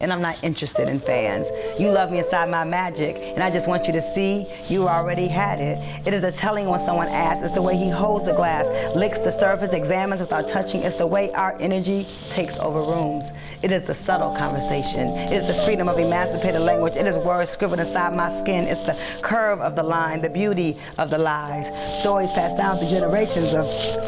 And I'm not interested in fans. You love me inside my magic, and I just want you to see you already had it. It is the telling when someone asks. It's the way he holds the glass, licks the surface, examines without touching. It's the way our energy takes over rooms. It is the subtle conversation. It is the freedom of emancipated language. It is words scribbled inside my skin. It's the curve of the line, the beauty of the lies. Stories passed down through generations of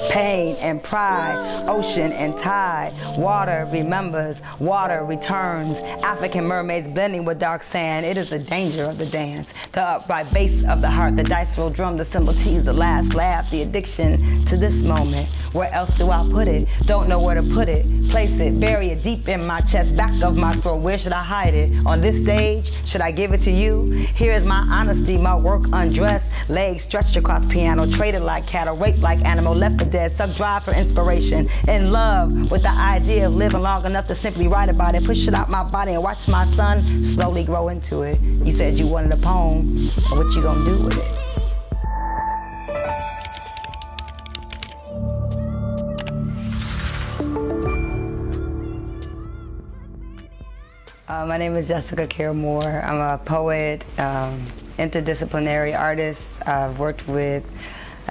pain and pride, ocean and tide. Water remembers, water returns. African mermaids blending with dark sand. It is the danger of the dance, the upright bass of the heart, the dice roll drum, the symbol tease, the last laugh, the addiction to this moment. Where else do I put it? Don't know where to put it. Place it, bury it deep in my chest, back of my throat. Where should I hide it? On this stage? Should I give it to you? Here is my honesty, my work undressed, legs stretched across piano, traded like cattle, raped like animal, left for dead, sucked dry for inspiration, in love with the idea of living long enough to simply write about it, push it out my body and watch my son slowly grow into it. You said you wanted a poem, what you gonna do with it? My name is Jessica Care Moore. I'm a poet, interdisciplinary artist. I've worked with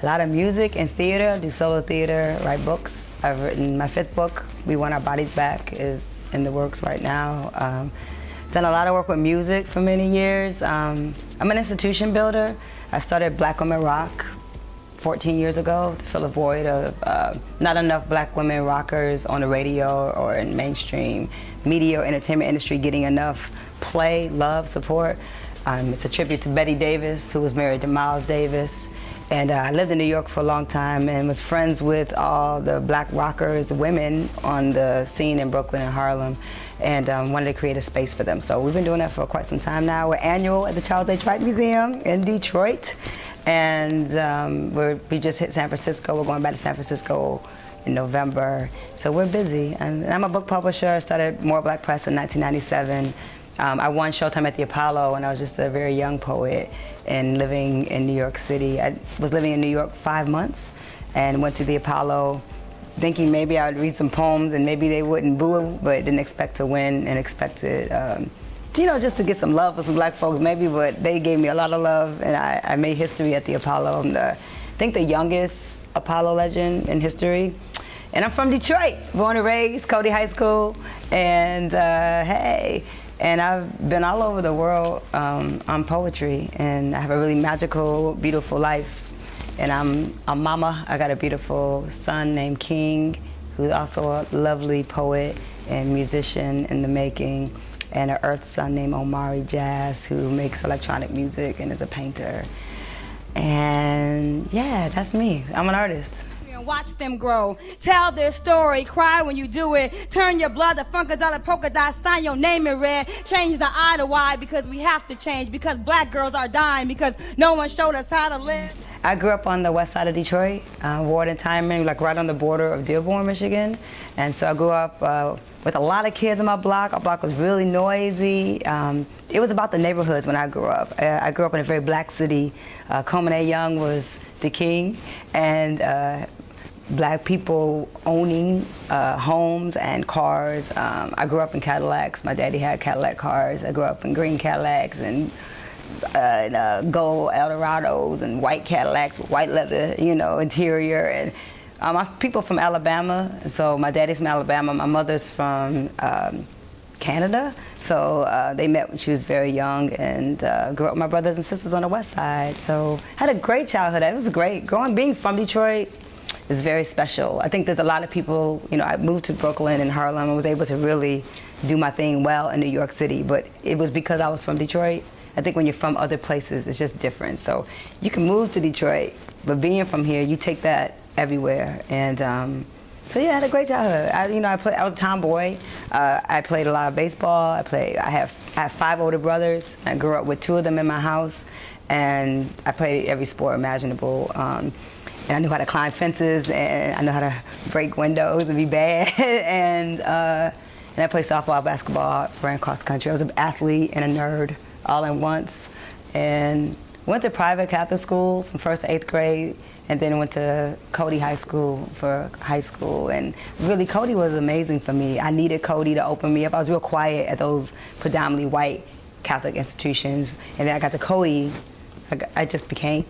a lot of music and theater, do solo theater, write books. I've written my 5th book, We Want Our Bodies Back, is in the works right now. Done a lot of work with music for many years. I'm an institution builder. I started Black Women Rock 14 years ago to fill a void of not enough Black women rockers on the radio or in mainstream media or entertainment industry getting enough play, love, support. It's a tribute to Betty Davis, who was married to Miles Davis. And I lived in New York for a long time and was friends with all the Black rockers, women on the scene in Brooklyn and Harlem, and wanted to create a space for them. So we've been doing that for quite some time now. We're annual at the Charles H. Wright Museum in Detroit. And we just hit San Francisco. We're going back to San Francisco in November. So we're busy. And I'm a book publisher. I started More Black Press in 1997. I won Showtime at the Apollo when I was just a very young poet and living in New York City. I was living in New York 5 months and went to the Apollo thinking maybe I would read some poems and maybe they wouldn't boo, but didn't expect to win and expected you know, just to get some love for some Black folks maybe, but they gave me a lot of love and I made history at the Apollo. I'm I think the youngest Apollo legend in history. And I'm from Detroit, born and raised, Cody High School, and hey, and I've been all over the world on poetry, and I have a really magical, beautiful life. And I'm a mama. I got a beautiful son named King, who's also a lovely poet and musician in the making, and an Earth son named Omari Jazz, who makes electronic music and is a painter. And yeah, that's me. I'm an artist. Watch them grow, tell their story, cry when you do it, turn your blood to Funkadelic polka dot, sign your name in red, change the I to Y because we have to change, because Black girls are dying, because no one showed us how to live. I grew up on the west side of Detroit, Ward and Timon, like right on the border of Dearborn, Michigan. And so I grew up with a lot of kids on my block. Our block was really noisy. It was about the neighborhoods when I grew up. I grew up in a very Black city. Coleman A. Young was the king, and Black people owning homes and cars. I grew up in Cadillacs. My daddy had Cadillac cars. I grew up in green Cadillacs and gold Eldorados and white Cadillacs with white leather, you know, interior. And I'm people from Alabama. So my daddy's from Alabama. My mother's from Canada. So they met when she was very young, and grew up with my brothers and sisters on the west side. So had a great childhood. It was great. Being from Detroit is very special. I think there's a lot of people, you know, I moved to Brooklyn and Harlem and was able to really do my thing well in New York City, but it was because I was from Detroit. I think when you're from other places, it's just different. So you can move to Detroit, but being from here, you take that everywhere. And so yeah, I had a great childhood. I was a tomboy. I played a lot of baseball. I have 5 older brothers. I grew up with 2 of them in my house, and I played every sport imaginable. And I knew how to climb fences, and I know how to break windows and be bad. and I played softball, basketball, ran cross country. I was an athlete and a nerd all at once. And went to private Catholic schools from 1st to 8th grade, and then went to Cody High School for high school. And really, Cody was amazing for me. I needed Cody to open me up. I was real quiet at those predominantly white Catholic institutions. And then I got to Cody, I just became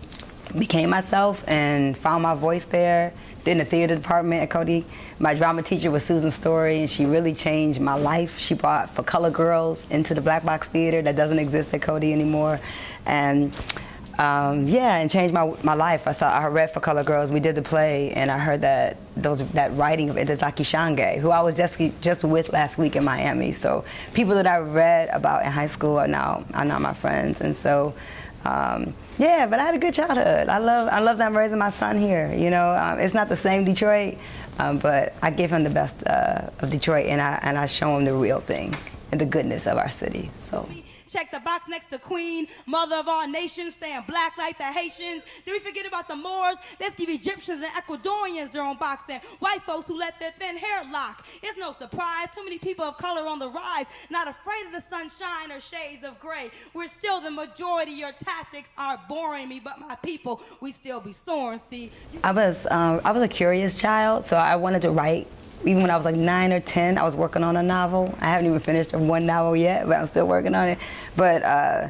myself and found my voice there. Did in the theater department at Cody. My drama teacher was Susan Story, and she really changed my life. She brought For Color Girls into the Black Box Theater that doesn't exist at Cody anymore. And and changed my life. I read For Color Girls. We did the play, and I heard that writing of Itazaki Shange, who I was just with last week in Miami. So people that I read about in high school are now my friends. And so but I had a good childhood. I love that I'm raising my son here. You know, it's not the same Detroit, but I give him the best of Detroit, and I show him the real thing and the goodness of our city. So. Check the box next to Queen, mother of all nations, staying black like the Haitians. Did we forget about the Moors? Let's give Egyptians and Ecuadorians their own boxing. White folks who let their thin hair lock. It's no surprise, too many people of color on the rise, not afraid of the sunshine or shades of gray. We're still the majority. Your tactics are boring me, but my people, we still be soaring. See, I was a curious child, so I wanted to write. Even when I was like 9 or 10, I was working on a novel. I haven't even finished one novel yet, but I'm still working on it. But I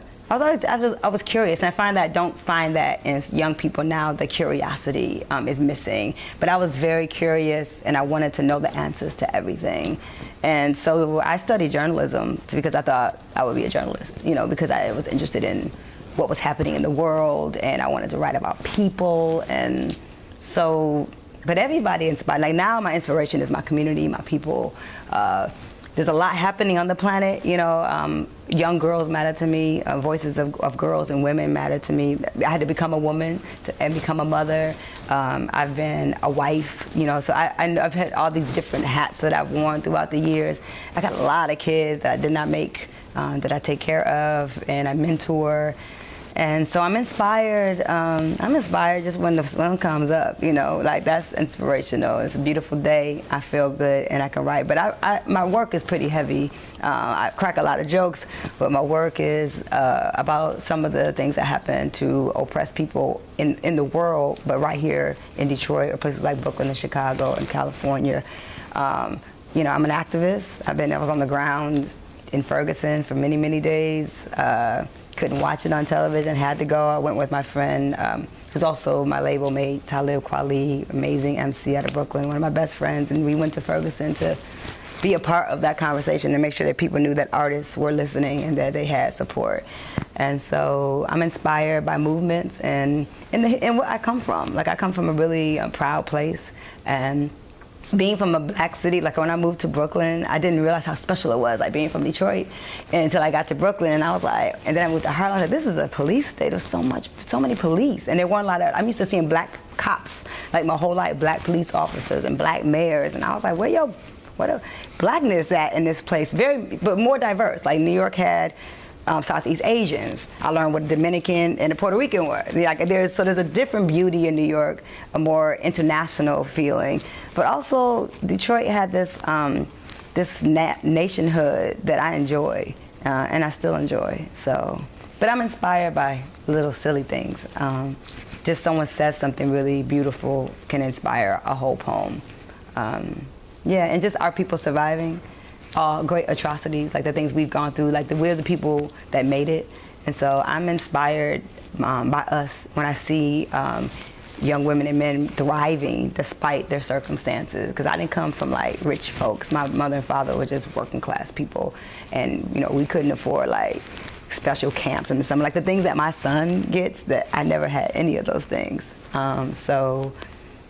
was curious, and I don't find that in young people now. The curiosity is missing. But I was very curious, and I wanted to know the answers to everything. And so I studied journalism because I thought I would be a journalist. You know, because I was interested in what was happening in the world, and I wanted to write about people, and so. But everybody inspired. Like now, my inspiration is my community, my people. There's a lot happening on the planet. You know, young girls matter to me. Voices of girls and women matter to me. I had to become a woman and become a mother. I've been a wife. You know, so I've had all these different hats that I've worn throughout the years. I got a lot of kids that I did not make, that I take care of, and I mentor. And so I'm inspired. I'm inspired just when the sun comes up, you know, like that's inspirational. It's a beautiful day. I feel good and I can write. But my work is pretty heavy. I crack a lot of jokes, but my work is about some of the things that happen to oppressed people in the world, but right here in Detroit or places like Brooklyn and Chicago and California. You know, I'm an activist. I was on the ground in Ferguson for many, many days. Couldn't watch it on television, had to go. I went with my friend, who's also my label mate, Talib Kweli, amazing MC out of Brooklyn, one of my best friends, and we went to Ferguson to be a part of that conversation and make sure that people knew that artists were listening and that they had support. And so I'm inspired by movements and where I come from. Like I come from a really proud place, and being from a black city, like when I moved to Brooklyn, I didn't realize how special it was, like being from Detroit, until I got to Brooklyn, and I was like, and then I moved to Harlem, I was like, this is a police state, there's so many police, and there weren't a lot of, I'm used to seeing black cops, like my whole life, black police officers and black mayors, and I was like, what a blackness at in this place, but more diverse, like New York had Southeast Asians. I learned what a Dominican and a Puerto Rican were. Like there's a different beauty in New York, a more international feeling. But also Detroit had this nationhood that I enjoy, and I still enjoy. So, but I'm inspired by little silly things. Just someone says something really beautiful can inspire a whole poem. And just our people surviving. Great atrocities, like the things we've gone through, like we're the people that made it. And so I'm inspired by us when I see young women and men thriving despite their circumstances. Because I didn't come from like rich folks. My mother and father were just working class people. And you know, we couldn't afford like special camps in the summer. Like the things that my son gets, that I never had any of those things. So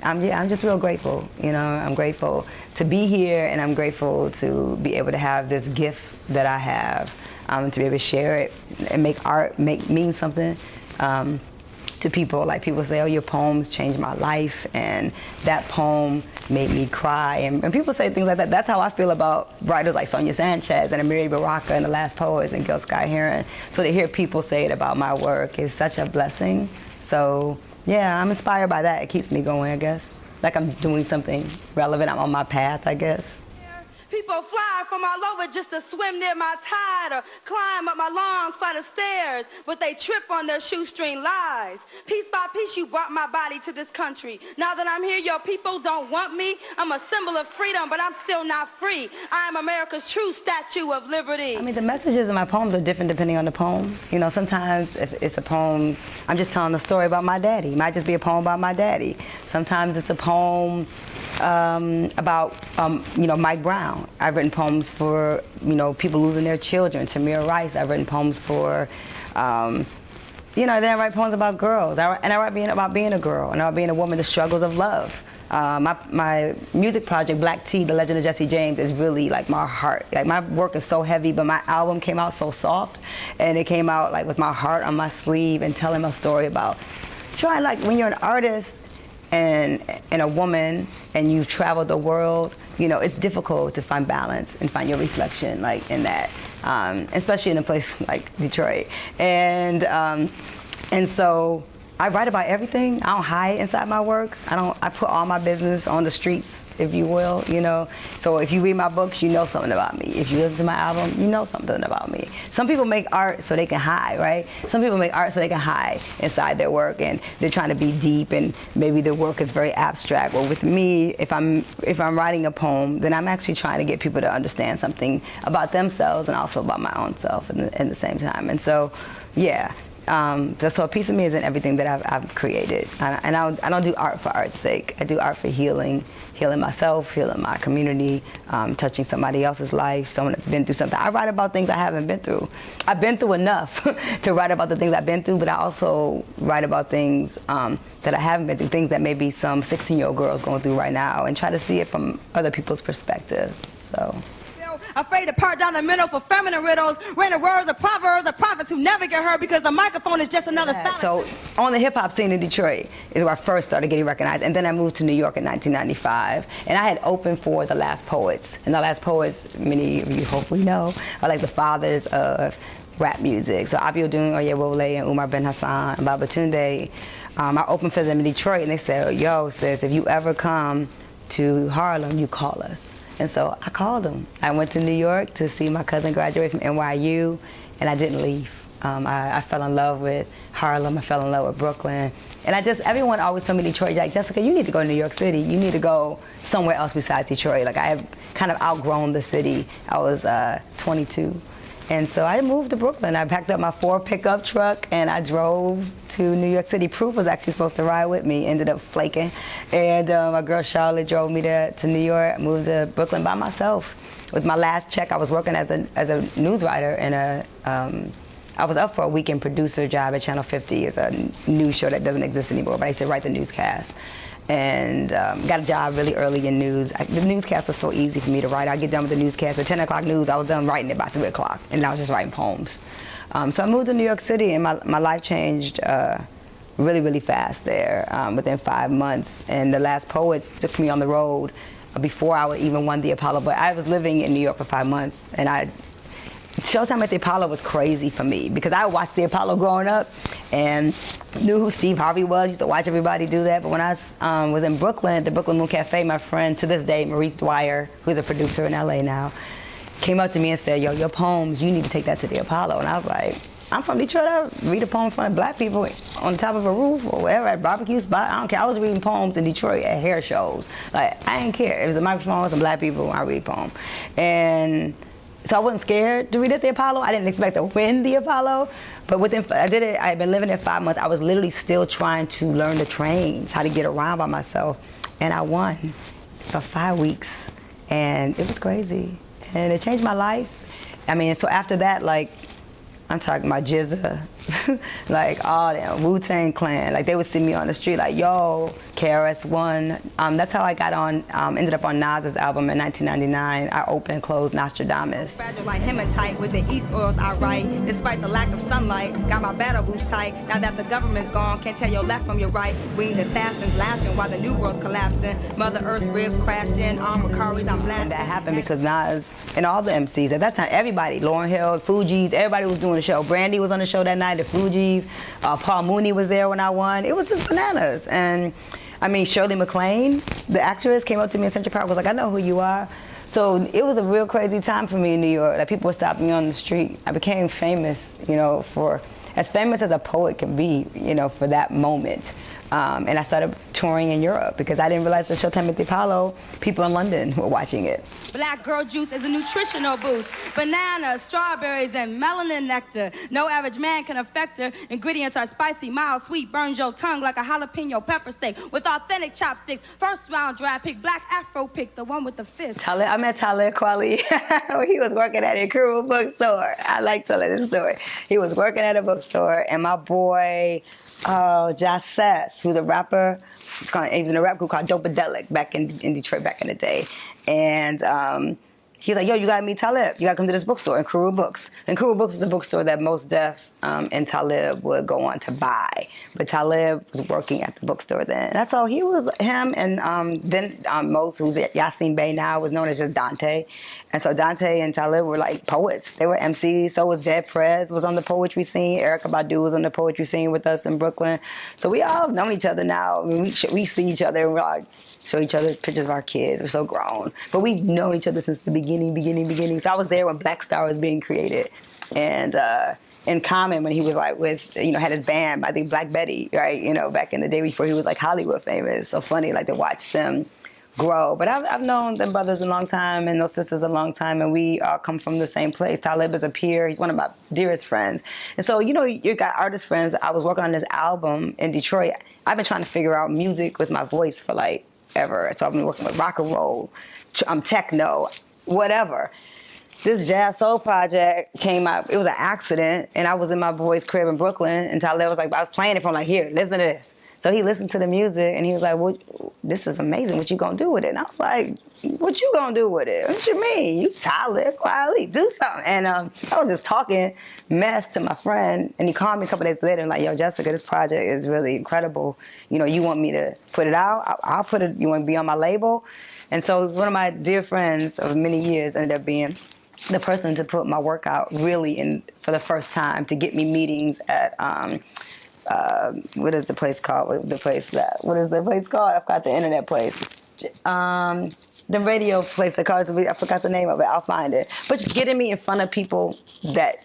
I'm just real grateful, you know. I'm grateful to be here, and I'm grateful to be able to have this gift that I have, to be able to share it and make art mean something to people. Like people say, oh, your poems changed my life, and that poem made me cry, and people say things like that. That's how I feel about writers like Sonia Sanchez and Amiri Baraka and The Last Poets and Gil Sky Heron. So to hear people say it about my work is such a blessing. So yeah, I'm inspired by that. It keeps me going, I guess. Like I'm doing something relevant. I'm on my path, I guess. People fly from all over just to swim near my tide or climb up my long flight of stairs, but they trip on their shoestring lies. Piece by piece, you brought my body to this country. Now that I'm here, your people don't want me. I'm a symbol of freedom, but I'm still not free. I am America's true Statue of Liberty. I mean, the messages in my poems are different depending on the poem. You know, sometimes if it's a poem, I'm just telling a story about my daddy. It might just be a poem about my daddy. Sometimes it's a poem about, you know, Mike Brown. I've written poems for, you know, people losing their children. Tamir Rice. I've written poems for, you know, then I write poems about girls. I write about being a girl and about being a woman, the struggles of love. My music project, Black Tea, The Legend of Jesse James, is really like my heart. Like, my work is so heavy, but my album came out so soft, and it came out like with my heart on my sleeve and telling a story about trying, like, when you're an artist and a woman and you've traveled the world, you know, it's difficult to find balance and find your reflection, like, in that, especially in a place like Detroit. And so I write about everything. I don't hide inside my work. I put all my business on the streets, if you will, you know. So if you read my books, you know something about me. If you listen to my album, you know something about me. Some people make art so they can hide, right? Some people make art so they can hide inside their work, and they're trying to be deep, and maybe the work is very abstract. Well, with me, if I'm writing a poem, then I'm actually trying to get people to understand something about themselves and also about my own self in the same time. And so, yeah. So a piece of me is in everything that I've created, and I don't do art for art's sake. I do art for healing myself, healing my community, touching somebody else's life, someone that's been through something. I write about things I haven't been through. I've been through enough to write about the things I've been through, but I also write about things that I haven't been through, things that maybe some 16-year-old girl's going through right now, and try to see it from other people's perspective. So. Afraid to part down the middle for feminine riddles, random words of prophets who never get heard because the microphone is just another fallacy. So on the hip-hop scene in Detroit is where I first started getting recognized, and then I moved to New York in 1995, and I had opened for The Last Poets. And The Last Poets, many of you hopefully know, are like the fathers of rap music. So Abiodun Oyewole and Umar Ben Hassan and Babatunde, I opened for them in Detroit, and they said, yo, sis, if you ever come to Harlem, you call us. And so I called them. I went to New York to see my cousin graduate from NYU, and I didn't leave. I fell in love with Harlem. I fell in love with Brooklyn. And everyone always told me Detroit, like, Jessica, you need to go to New York City. You need to go somewhere else besides Detroit. Like, I have kind of outgrown the city. I was 22. And so I moved to Brooklyn. I packed up my 4 pickup truck and I drove to New York City. Proof was actually supposed to ride with me, ended up flaking. And my girl Charlotte drove me to New York. I moved to Brooklyn by myself. With my last check, I was working as a news writer in I was up for a weekend producer job at Channel 50. It's a news show that doesn't exist anymore, but I used to write the newscast. And got a job really early in news. The newscast was so easy for me to write. I'd get done with the newscast at 10 o'clock news. I was done writing it by 3 o'clock, and I was just writing poems. So I moved to New York City, and my life changed really, really fast there within 5 months. And The Last Poets took me on the road before I even won the Apollo. But I was living in New York for 5 months, and Showtime at the Apollo was crazy for me because I watched the Apollo growing up and knew who Steve Harvey was. Used to watch everybody do that. But when I was in Brooklyn at the Brooklyn Moon Cafe, my friend to this day, Maurice Dwyer, who's a producer in LA now, came up to me and said, yo, your poems, you need to take that to the Apollo. And I was like, I'm from Detroit. I read a poem in front of black people on top of a roof or wherever, at barbecue spot. I don't care. I was reading poems in Detroit at hair shows. Like, I didn't care. If it was a microphone with some black people, I read poems. And so I wasn't scared to read at the Apollo. I didn't expect to win the Apollo, but I did it. I had been living there 5 months. I was literally still trying to learn the trains, how to get around by myself, and I won for 5 weeks, and it was crazy, and it changed my life. I mean, so after that, like, I'm talking about Jizza, like all them, Wu-Tang Clan, like they would see me on the street like, yo, KRS-One. That's how I got on, ended up on Nas's album in 1999. I opened and closed Nostradamus. Fragile like hematite with the East oils I write. Despite the lack of sunlight, got my battle boots tight. Now that the government's gone, can't tell your left from your right. Winged assassins laughing while the new world's collapsing. Mother Earth's ribs crashed in, armed with Kari's, I'm blasting. And that happened because Nas and all the MCs, at that time, everybody, Lauryn Hill, Fugees, everybody was doing the show. Brandy was on the show that night, the Fugees. Paul Mooney was there when I won. It was just bananas. And I mean, Shirley MacLaine, the actress, came up to me in Central Park, was like, I know who you are. So it was a real crazy time for me in New York. Like people were stopping me on the street. I became famous, for as famous as a poet can be, for that moment. And I started touring in Europe because I didn't realize the Showtime at the Apollo, people in London were watching it. Black girl juice is a nutritional boost. Bananas, strawberries, and melanin nectar. No average man can affect her. Ingredients are spicy, mild, sweet, burns your tongue like a jalapeno pepper steak with authentic chopsticks. First round draft pick, black afro pick, the one with the fist. I met Talib Kweli. He was working at a Crew bookstore. I like telling this story. He was working at a bookstore, and my boy, Jassess, who's a rapper, he was in a rap group called Dopadelic back in Detroit back in the day. And he's like, yo, you gotta meet Talib. You gotta come to this bookstore in Kuru Books. And Kuru Books is a bookstore that Mos Def and Talib would go on to buy. But Talib was working at the bookstore then. And that's all him and then Mos, who's at Yasin Bey now, was known as just Dante. And so Dante and Talib were like poets. They were MCs. So was Dead Prez was on the poetry scene. Erykah Badu was on the poetry scene with us in Brooklyn. So we all know each other now. I mean, we see each other and we're like, show each other pictures of our kids. We're so grown. But we've known each other since the beginning. So I was there when Black Star was being created. And in Common, when he was like had his band, I think Black Betty, right? Back in the day before he was like Hollywood famous. So funny, like to watch them grow. But I've known them brothers a long time and those sisters a long time, and we all come from the same place. Talib is a peer. He's one of my dearest friends. And so, you got artist friends. I was working on this album in Detroit. I've been trying to figure out music with my voice for like ever. So I've been working with rock and roll, techno, whatever. This jazz soul project came out. It was an accident, and I was in my boy's crib in Brooklyn, and Talib was like, I was playing it for him, like, here, listen to this. So he listened to the music, and he was like, well, this is amazing. What you gonna do with it? And I was like, what you gonna do with it? What you mean? You Talib Kweli, do something. And I was just talking mess to my friend, and he called me a couple days later and like, yo, Jessica, this project is really incredible. You want me to put it out? I'll put it. You want to be on my label? And so one of my dear friends of many years ended up being the person to put my work out really in for the first time, to get me meetings at what is the place called? What is the place called? I forgot the internet place. The radio place, I forgot the name of it. I'll find it. But just getting me in front of people that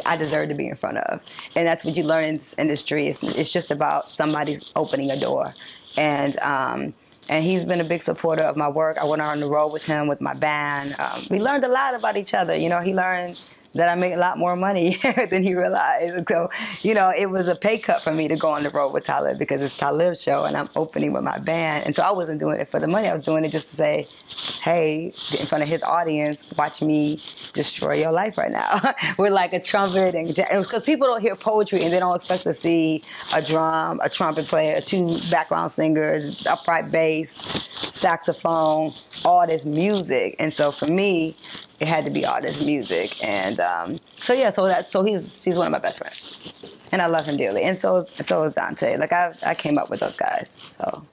I deserve to be in front of. And that's what you learn in this industry. It's just about somebody opening a door. And he's been a big supporter of my work. I went on the road with him with my band. We learned a lot about each other. He learned that I make a lot more money than he realized. So, it was a pay cut for me to go on the road with Talib because it's Talib's show and I'm opening with my band. And so I wasn't doing it for the money. I was doing it just to say, hey, get in front of his audience, watch me destroy your life right now with like a trumpet. And because people don't hear poetry and they don't expect to see a drum, a trumpet player, 2 background singers, upright bass, saxophone, all this music. And so for me, it had to be all this music. And so he's one of my best friends. And I love him dearly. And so is Dante. Like I came up with those guys. So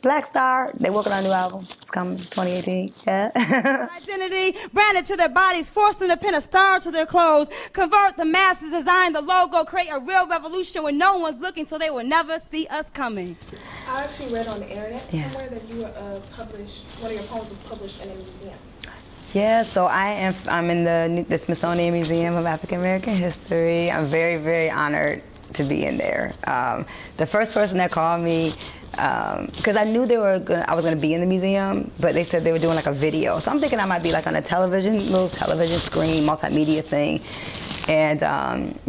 Black Star, they working on a new album. It's coming 2018. Yeah. Identity branded to their bodies, force them to pin a star to their clothes, convert the masses, design the logo, create a real revolution when no one's looking, so they will never see us coming. I actually read on the internet somewhere that you were published. One of your poems was published in a museum. Yeah, so I'm in the Smithsonian Museum of African American History. I'm very, very honored to be in there. The first person that called me, because I knew I was gonna be in the museum, but they said they were doing like a video. So I'm thinking I might be like on a little television screen, multimedia thing. And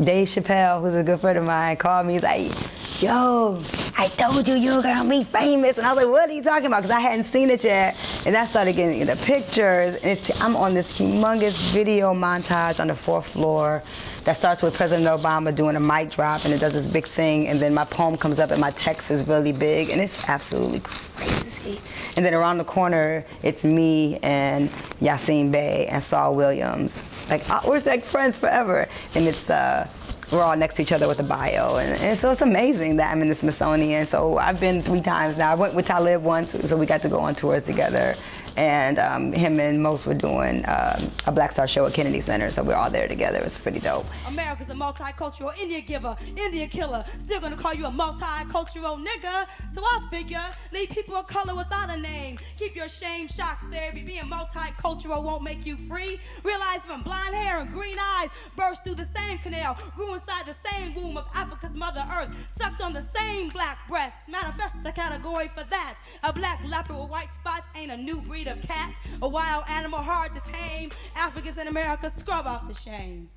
Dave Chappelle, who's a good friend of mine, called me. He's like, yo, I told you were gonna be famous. And I was like, what are you talking about? Because I hadn't seen it yet. And I started getting the pictures. And I'm on this humongous video montage on the 4th floor that starts with President Obama doing a mic drop, and it does this big thing. And then my poem comes up and my text is really big. And it's absolutely crazy. And then around the corner, it's me and Yasin Bey and Saul Williams. Like, we're like friends forever. And it's, we're all next to each other with a bio. And so it's amazing that I'm in the Smithsonian. So I've been 3 times now. I went with Talib once, so we got to go on tours together. And him and Most were doing a Black Star show at Kennedy Center, so we're all there together. It was pretty dope. America's a multicultural Indian giver, Indian killer. Still gonna call you a multicultural nigga. So I figure, leave people of color without a name. Keep your shame, shock therapy. Being multicultural won't make you free. Realize when blonde hair and green eyes burst through the same canal, grew inside the same womb of Africa's mother earth, sucked on the same black breast. Manifest a category for that. A black leopard with white spots ain't a new breed of cat. A wild animal hard to tame. Africans in America, scrub off the shame.